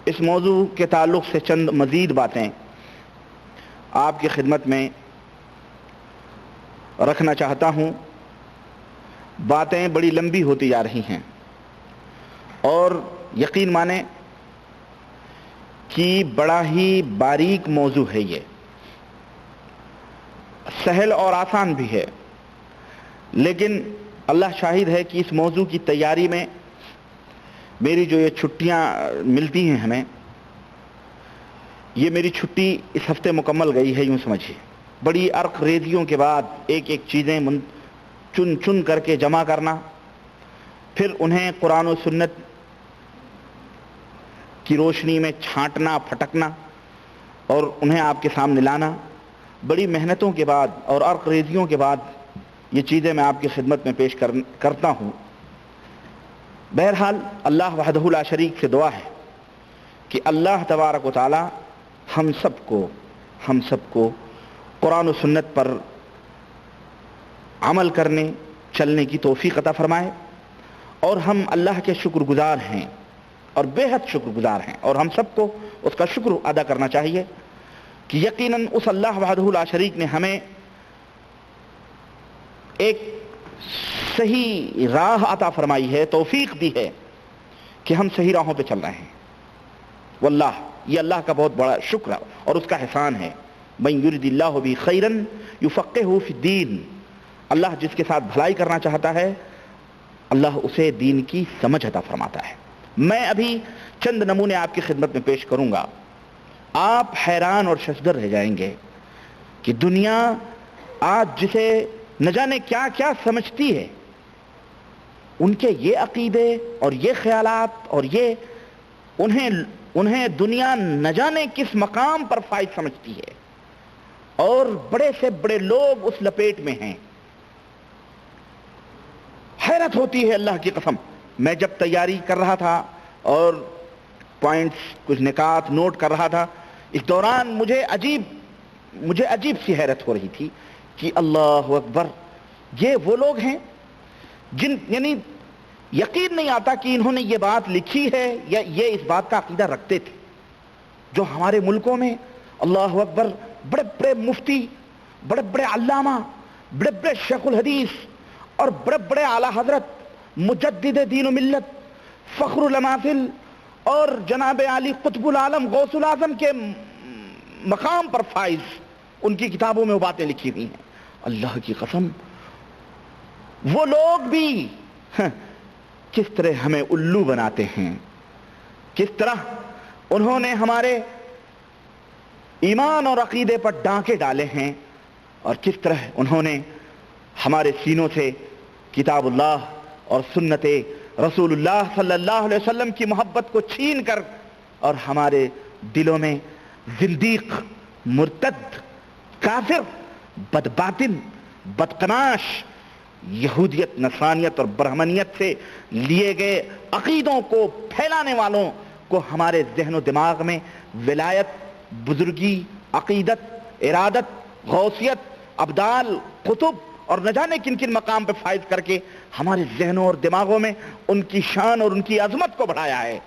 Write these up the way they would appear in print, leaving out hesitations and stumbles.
اس موضوع کے تعلق سے چند مزید باتیں آپ کی خدمت میں رکھنا چاہتا ہوں۔ باتیں بڑی لمبی ہوتی جا رہی ہیں اور یقین مانیں کہ بڑا ہی باریک موضوع ہے، یہ سہل اور آسان بھی ہے، لیکن اللہ شاہد ہے کہ اس موضوع کی تیاری میں میری جو یہ چھٹیاں ملتی ہیں ہمیں، یہ میری چھٹی اس ہفتے مکمل گئی ہے، یوں سمجھیے بڑی عرق ریزیوں کے بعد ایک ایک چیزیں چن چن کر کے جمع کرنا، پھر انہیں قرآن و سنت کی روشنی میں چھانٹنا پھٹکنا اور انہیں آپ کے سامنے لانا، بڑی محنتوں کے بعد اور عرق ریزیوں کے بعد یہ چیزیں میں آپ کی خدمت میں پیش کرتا ہوں۔ بہرحال اللہ وحدہ لا شریک سے دعا ہے کہ اللہ تبارک و تعالی ہم سب کو قرآن و سنت پر عمل کرنے چلنے کی توفیق عطا فرمائے، اور ہم اللہ کے شکر گزار ہیں اور بے حد شکر گزار ہیں، اور ہم سب کو اس کا شکر ادا کرنا چاہیے کہ یقیناً اس اللہ وحدہ لا شریک نے ہمیں ایک صحیح راہ عطا فرمائی ہے، توفیق دی ہے کہ ہم صحیح راہوں پہ چل رہے ہیں۔ واللہ یہ اللہ کا بہت بڑا شکر اور اس کا احسان ہے۔ من یرد اللہ بہ خیرا یفقہہ فی الدین، اللہ جس کے ساتھ بھلائی کرنا چاہتا ہے اللہ اسے دین کی سمجھ عطا فرماتا ہے۔ میں ابھی چند نمونے آپ کی خدمت میں پیش کروں گا، آپ حیران اور ششدر رہ جائیں گے کہ دنیا آج جسے نہ جانے کیا کیا سمجھتی ہے، ان کے یہ عقیدے اور یہ خیالات اور یہ انہیں دنیا نہ جانے کس مقام پر فائز سمجھتی ہے، اور بڑے سے بڑے لوگ اس لپیٹ میں ہیں۔ حیرت ہوتی ہے اللہ کی قسم۔ میں جب تیاری کر رہا تھا اور پوائنٹس کچھ نکات نوٹ کر رہا تھا، اس دوران مجھے عجیب سی حیرت ہو رہی تھی کہ اللہ اکبر، یہ وہ لوگ ہیں یعنی یقین نہیں آتا کہ انہوں نے یہ بات لکھی ہے یا یہ اس بات کا عقیدہ رکھتے تھے، جو ہمارے ملکوں میں اللہ اکبر بڑے بڑے مفتی، بڑے بڑے علامہ، بڑے بڑے شیخ الحدیث اور بڑے بڑے اعلیٰ حضرت مجدد دین و ملت، فخر الاماثل اور جناب علی قطب العالم غوث العظم کے مقام پر فائز ان کی کتابوں میں وہ باتیں لکھی ہوئی ہیں۔ اللہ کی قسم، وہ لوگ بھی کس طرح ہمیں الو بناتے ہیں، کس طرح انہوں نے ہمارے ایمان اور عقیدے پر ڈانکے ڈالے ہیں، اور کس طرح انہوں نے ہمارے سینوں سے کتاب اللہ اور سنت رسول اللہ صلی اللہ علیہ وسلم کی محبت کو چھین کر اور ہمارے دلوں میں زندیق، مرتد، کافر، بدباطن، بدقماش، یہودیت، نصرانیت اور برہمنیت سے لیے گئے عقیدوں کو پھیلانے والوں کو ہمارے ذہن و دماغ میں ولایت، بزرگی، عقیدت، ارادت، غوثیت، ابدال، قطب اور نہ جانے کن کن مقام پہ فائز کر کے ہمارے ذہنوں اور دماغوں میں ان کی شان اور ان کی عظمت کو بڑھایا ہے۔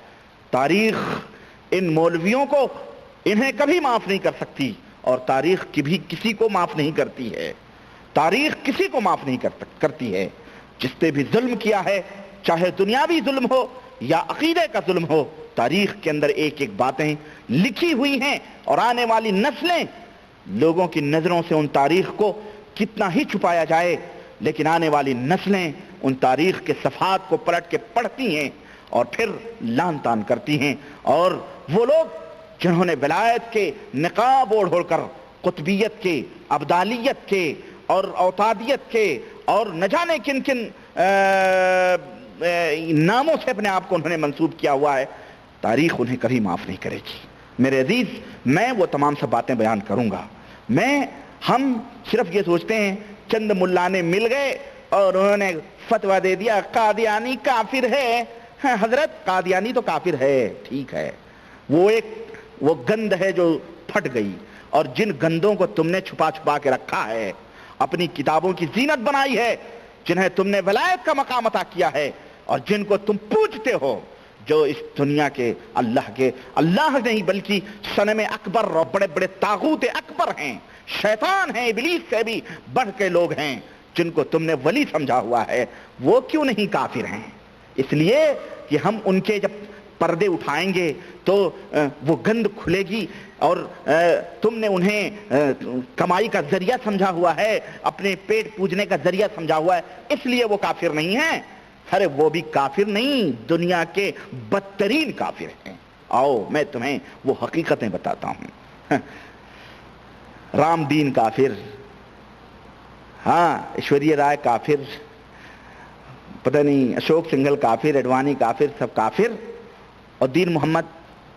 تاریخ ان مولویوں کو انہیں کبھی معاف نہیں کر سکتی، اور تاریخ کبھی کسی کو معاف نہیں کرتی ہے۔ تاریخ کسی کو معاف نہیں کرتی ہے۔ جس نے بھی ظلم کیا ہے، چاہے دنیاوی ظلم ہو یا عقیدے کا ظلم ہو، تاریخ کے اندر ایک ایک باتیں لکھی ہوئی ہیں، اور آنے والی نسلیں، لوگوں کی نظروں سے ان تاریخ کو کتنا ہی چھپایا جائے لیکن آنے والی نسلیں ان تاریخ کے صفحات کو پلٹ کے پڑھتی ہیں اور پھر لان تان کرتی ہیں۔ اور وہ لوگ جنہوں نے ولایت کے نقاب اوڑھ کر قطبیت کے، ابدالیت کے اور اوتادیت کے اور نہ جانے کن کن ناموں سے اپنے آپ کو انہوں نے منسوب کیا ہوا ہے، تاریخ انہیں کبھی معاف نہیں کرے گی۔ میرے عزیز، میں وہ تمام سب باتیں بیان کروں گا۔ ہم صرف یہ سوچتے ہیں چند ملانے مل گئے اور انہوں نے فتویٰ دے دیا قادیانی کافر ہے۔ حضرت قادیانی تو کافر ہے، ٹھیک ہے، وہ گند ہے جو پھٹ گئی، اور جن گندوں کو تم نے چھپا چھپا کے رکھا ہے، اپنی کتابوں کی زینت بنائی ہے، جنہیں تم نے ولایت کا مقام عطا کیا ہے، اور جن کو تم پوجتے ہو، جو اس دنیا کے اللہ نہیں بلکہ صنم اکبر اور بڑے بڑے طاغوت اکبر ہیں، شیطان ہیں، ابلیس سے بھی بڑھ کے لوگ ہیں، جن کو تم نے ولی سمجھا ہوا ہے، وہ کیوں نہیں کافر ہیں؟ اس لیے کہ ہم ان کے جب پردے اٹھائیں گے تو وہ گند کھلے گی، اور تم نے انہیں کمائی کا ذریعہ سمجھا ہوا ہے، اپنے پیٹ پوجنے کا ذریعہ سمجھا ہوا ہے، اس لیے وہ کافر نہیں ہیں۔ ارے وہ بھی کافر نہیں، دنیا کے بدترین کافر ہیں۔ آؤ میں تمہیں وہ حقیقتیں بتاتا ہوں۔ رام دین کافر، ہاں ایشوریہ رائے کافر، پتہ نہیں اشوک سنگھل کافر، اڈوانی کافر، سب کافر، اور دین محمد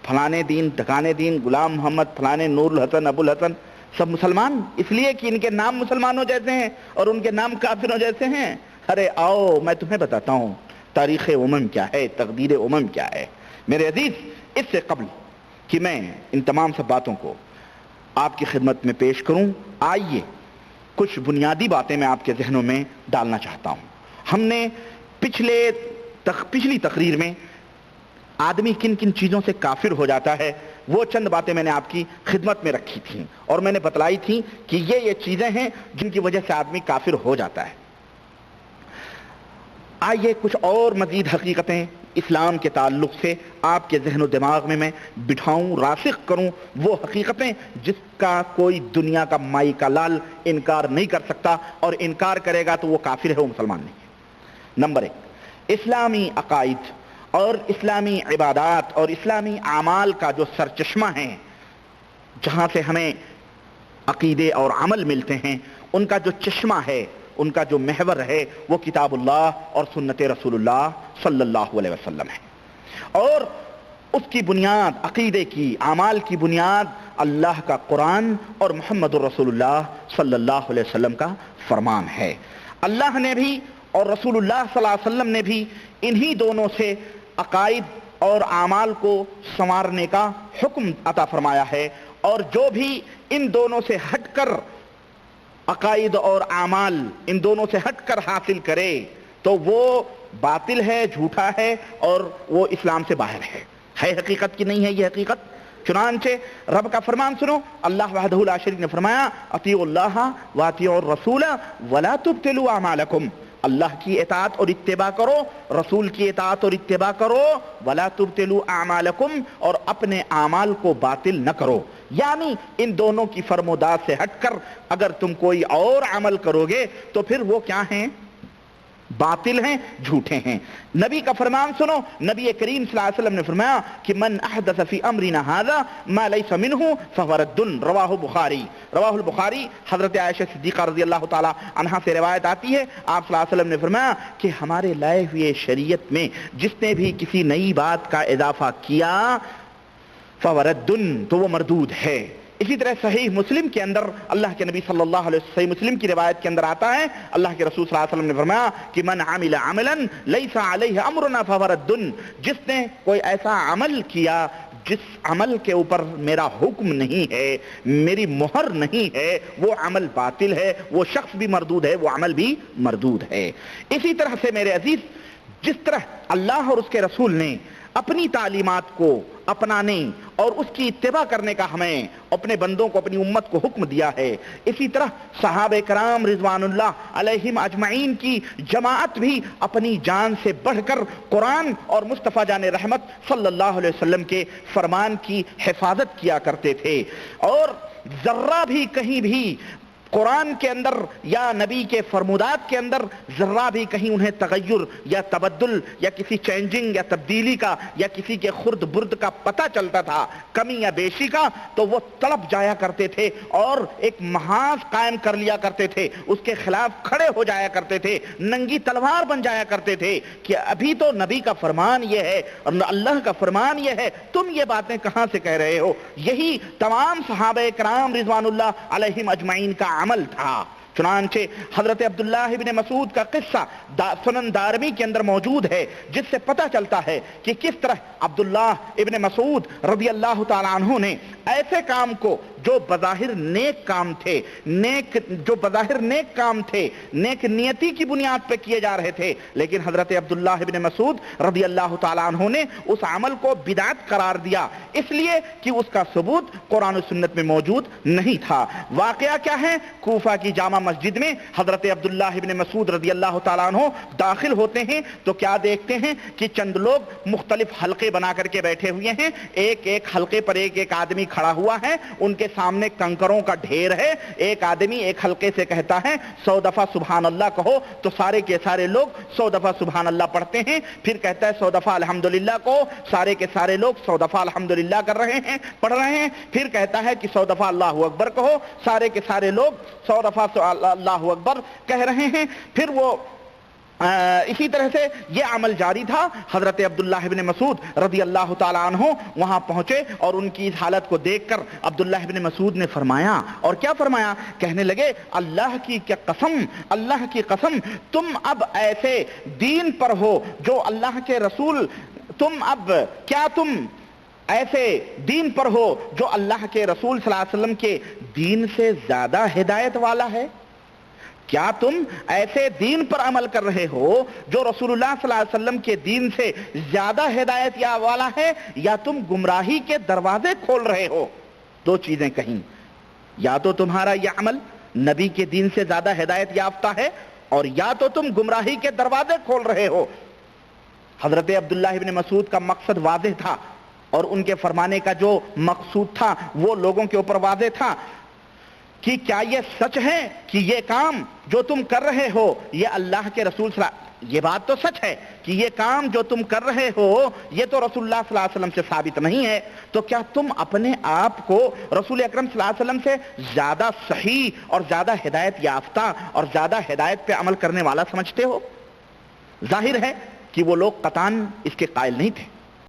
فلانے دین ٹھکانے دین، غلام محمد فلانے، نور الحسن، ابو الحسن، سب مسلمان، اس لیے کہ ان کے نام مسلمانوں جیسے ہیں اور ان کے نام کافروں جیسے ہیں۔ ارے آؤ میں تمہیں بتاتا ہوں تاریخ امم کیا ہے، تقدیر امم کیا ہے۔ میرے عزیز، اس سے قبل کہ میں ان تمام سب باتوں کو آپ کی خدمت میں پیش کروں، آئیے کچھ بنیادی باتیں میں آپ کے ذہنوں میں ڈالنا چاہتا ہوں۔ ہم نے پچھلی تقریر میں آدمی کن کن چیزوں سے کافر ہو جاتا ہے وہ چند باتیں میں نے آپ کی خدمت میں رکھی تھیں، اور میں نے بتلائی تھی کہ یہ چیزیں ہیں جن کی وجہ سے آدمی کافر ہو جاتا ہے۔ آئیے کچھ اور مزید حقیقتیں اسلام کے تعلق سے آپ کے ذہن و دماغ میں بٹھاؤں، راسخ کروں، وہ حقیقتیں جس کا کوئی دنیا کا مائی کا لال انکار نہیں کر سکتا، اور انکار کرے گا تو وہ کافر ہے، وہ مسلمان نہیں ہے۔ نمبر 1، اسلامی عقائد اور اسلامی عبادات اور اسلامی اعمال کا جو سرچشمہ ہے، جہاں سے ہمیں عقیدے اور عمل ملتے ہیں، ان کا جو چشمہ ہے، ان کا جو محور ہے، وہ کتاب اللہ اور سنت رسول اللہ صلی اللہ علیہ وسلم ہے، اور اس کی بنیاد، عقیدے کی، اعمال کی بنیاد اللہ کا قرآن اور محمد الرسول اللہ صلی اللہ علیہ وسلم کا فرمان ہے۔ اللہ نے بھی اور رسول اللہ صلی اللہ علیہ وسلم نے بھی انہی دونوں سے عقائد اور اعمال کو سنوارنے کا حکم عطا فرمایا ہے، اور جو بھی ان دونوں سے ہٹ کر عقائد اور اعمال ان دونوں سے ہٹ کر حاصل کرے تو وہ باطل ہے، جھوٹا ہے، اور وہ اسلام سے باہر ہے۔ حقیقت کی نہیں ہے یہ حقیقت؟ چنانچہ رب کا فرمان سنو، اللہ وحدہ لا شریک نے فرمایا اطیعوا اللہ واطیعوا الرسول ولا تبطلوا اعمالکم، اللہ کی اطاعت اور اتباع کرو، رسول کی اطاعت اور اتباع کرو، ولا تبطلوا اعمالکم، اور اپنے اعمال کو باطل نہ کرو۔ یعنی ان دونوں کی فرمودات سے ہٹ کر اگر تم کوئی اور عمل کرو گے تو پھر وہ کیا ہیں؟ باطل ہیں، جھوٹے ہیں۔ نبی کا فرمان سنو، نبی کریم صلی اللہ علیہ وسلم نے فرمایا کہ من احدث فی امرنا ھذا ما لیس منہ فہو رد، رواہ البخاری۔ حضرت عائشہ صدیقہ رضی اللہ تعالی عنہا سے روایت آتی ہے، آپ صلی اللہ علیہ وسلم نے فرمایا کہ ہمارے لائے ہوئے شریعت میں جس نے بھی کسی نئی بات کا اضافہ کیا فہو رد، تو وہ مردود ہے۔ اسی طرح صحیح مسلم کے اندر اللہ کے نبی صلی اللہ علیہ وسلم، صحیح مسلم کی روایت کے اندر آتا ہے، اللہ کے رسول صلی اللہ علیہ وسلم نے فرمایا کہ من عمل عملا لیس علیہ امرنا فہو رد، جس نے کوئی ایسا عمل کیا جس عمل کے اوپر میرا حکم نہیں ہے، میری مہر نہیں ہے، وہ عمل باطل ہے، وہ شخص بھی مردود ہے، وہ عمل بھی مردود ہے۔ اسی طرح سے میرے عزیز، جس طرح اللہ اور اس کے رسول نے اپنی تعلیمات کو اپنانے اور اس کی اتباع کرنے کا ہمیں اپنے بندوں کو، اپنی امت کو حکم دیا ہے، اسی طرح صحابہ کرام رضوان اللہ علیہم اجمعین کی جماعت بھی اپنی جان سے بڑھ کر قرآن اور مصطفیٰ جان رحمت صلی اللہ علیہ وسلم کے فرمان کی حفاظت کیا کرتے تھے، اور ذرہ بھی کہیں بھی قرآن کے اندر یا نبی کے فرمودات کے اندر ذرہ بھی کہیں انہیں تغیر یا تبدل یا کسی چینجنگ یا تبدیلی کا یا کسی کے خرد برد کا پتہ چلتا تھا، کمی یا بیشی کا، تو وہ تڑپ جایا کرتے تھے اور ایک محاذ قائم کر لیا کرتے تھے، اس کے خلاف کھڑے ہو جایا کرتے تھے، ننگی تلوار بن جایا کرتے تھے کہ ابھی تو نبی کا فرمان یہ ہے اور اللہ کا فرمان یہ ہے، تم یہ باتیں کہاں سے کہہ رہے ہو؟ یہی تمام صحابہ کرام رضوان اللہ علیہم اجمعین کا عمل تھا۔ چنانچہ حضرت عبداللہ ابن مسعود کا قصہ سنن دارمی کے اندر موجود ہے، جس سے پتہ چلتا ہے کہ کس طرح عبداللہ ابن مسعود رضی اللہ تعالیٰ عنہ نے ایسے کام کو جو بظاہر نیک کام تھے، نیک نیتی کی بنیاد پہ کیے جا رہے تھے، لیکن حضرت عبداللہ ابن مسعود رضی اللہ تعالیٰ عنہ نے اس عمل کو بدعت قرار دیا، اس لیے کہ اس کا ثبوت قرآن و سنت میں موجود نہیں تھا۔ واقعہ کیا ہے؟ کوفہ کی جامع مسجد میں حضرت عبداللہ ابن مسعود رضی اللہ تعالیٰ عنہ داخل ہوتے ہیں تو کیا دیکھتے ہیں کہ چند لوگ مختلف حلقے بنا کر کے بیٹھے ہوئے ہیں، ایک ایک حلقے پر ایک ایک آدمی کھڑا ہوا ہے، ان کے سامنے کنکروں کا ڈھیر ہے، ایک آدمی ایک حلقے سے کہتا ہے 100 دفعہ سبحان اللہ کہو، تو سارے کے سارے لوگ 100 دفعہ سبحان اللہ پڑھتے ہیں، پھر کہتا ہے 100 دفعہ الحمدللہ کہو، سارے کے سارے لوگ 100 دفعہ الحمدللہ کر رہے ہیں، پڑھ رہے ہیں، پھر کہتا ہے کہ 100 دفعہ اللہ اکبر کہو، سارے کے سارے لوگ 100 دفعہ اللہ اکبر کہہ رہے ہیں، پھر وہ اسی طرح سے یہ عمل جاری تھا۔ حضرت عبداللہ ابن مسعود رضی اللہ تعالیٰ عنہ وہاں پہنچے اور ان کی اس حالت کو دیکھ کر عبداللہ ابن مسعود نے فرمایا، اور کیا فرمایا؟ کہنے لگے اللہ کی قسم تم اب ایسے دین پر ہو جو اللہ کے رسول، تم ایسے دین پر ہو جو اللہ کے رسول صلی اللہ علیہ وسلم کے دین سے زیادہ ہدایت والا ہے؟ کیا تم ایسے دین پر عمل کر رہے ہو جو رسول اللہ صلی اللہ علیہ وسلم کے دین سے زیادہ ہدایت والا ہے، یا تم گمراہی کے دروازے کھول رہے ہو؟ دو چیزیں کہیں، یا تو تمہارا یہ عمل نبی کے دین سے زیادہ ہدایت یافتہ ہے، اور یا تو تم گمراہی کے دروازے کھول رہے ہو۔ حضرت عبداللہ ابن مسعود کا مقصد واضح تھا، اور ان کے فرمانے کا جو مقصود تھا وہ لوگوں کے اوپر واضح تھا کہ کیا یہ سچ ہے کہ یہ کام جو تم کر رہے ہو یہ اللہ کے رسول صلی اللہ، یہ بات تو سچ ہے کہ یہ کام جو تم کر رہے ہو یہ تو رسول اللہ صلی اللہ علیہ وسلم سے ثابت نہیں ہے، تو کیا تم اپنے آپ کو رسول اکرم صلی اللہ علیہ وسلم سے زیادہ صحیح اور زیادہ ہدایت یافتہ اور زیادہ ہدایت پہ عمل کرنے والا سمجھتے ہو؟ ظاہر ہے کہ وہ لوگ قطعاً اس کے قائل نہیں تھے۔